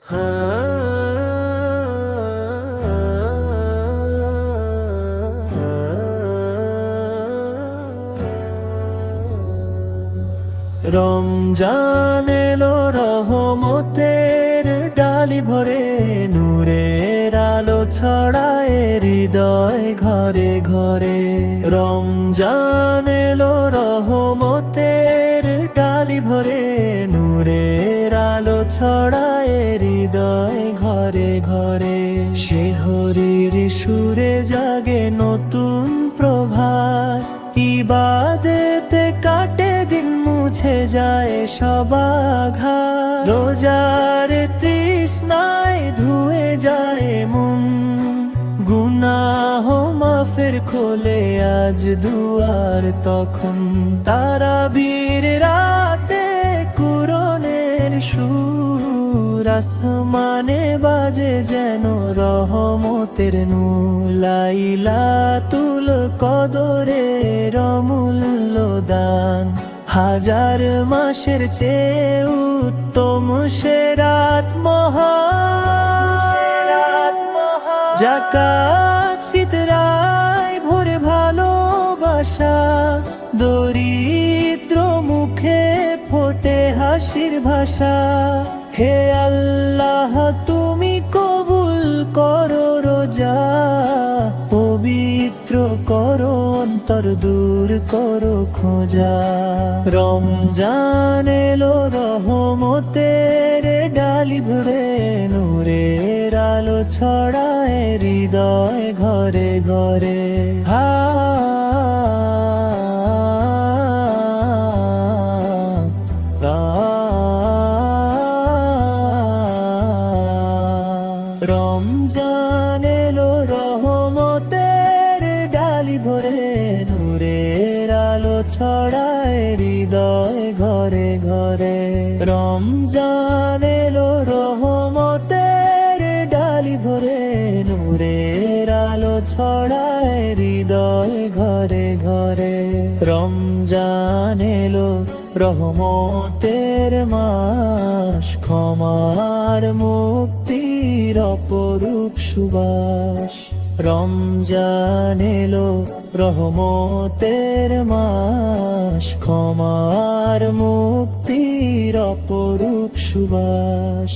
রমজান এলো রহমতের ডালি ভরে, নূরের আলো ছড়ায় হৃদয় ঘরে ঘরে। রমজান এলো রহমতের ডালি ভরে, নূরের আলো ছড়ায় হৃদয় ঘরে ঘরে। শিহরির সুরে জাগে নতুন প্রভাত, ইবাদতে কাটে দিন, মুছে যায় সব আঘাত। রোজার তৃষ্ণায় ধুয়ে যায় মন, গুনাহ মাফের খোলে আজ দুয়ার তখন। তারাবীর রাতে কুরআনের সুর, আসমানে বাজে যেন রহমতের নূর। লাইলাতুল কদরের অমূল্য দান, হাজার মাসের চেয়ে উত্তম সে রাত মহান। যাকাত ফিতরায় ভরে ভালোবাসা, দরিদ্র মুখে ফোটে হাসির ভাষা। হে আল্লাহ তুমি কবুল করো রোজা, পবিত্র করো অন্তর, দূর করো খোঁজা। রমজান এলো রহমতের ডালি ভরে, নূরের আলো ছড়ায় হৃদয় ঘরে ঘরে। রমজান এলো রহমতের ডালি ভরে, নূরের আলো ছড়ায় হৃদয় ঘরে ঘরে। রমজান এলো রহমতের ডালি ভরে, নূরের আলো ছড়ায় হৃদয় ঘরে ঘরে। রমজান এলো রহমতের মাস, ক্ষমার মুক্তির অপরূপ সুবাস। রমজান এলো রহমতের মাস, ক্ষমার মুক্তির অপরূপ সুবাস।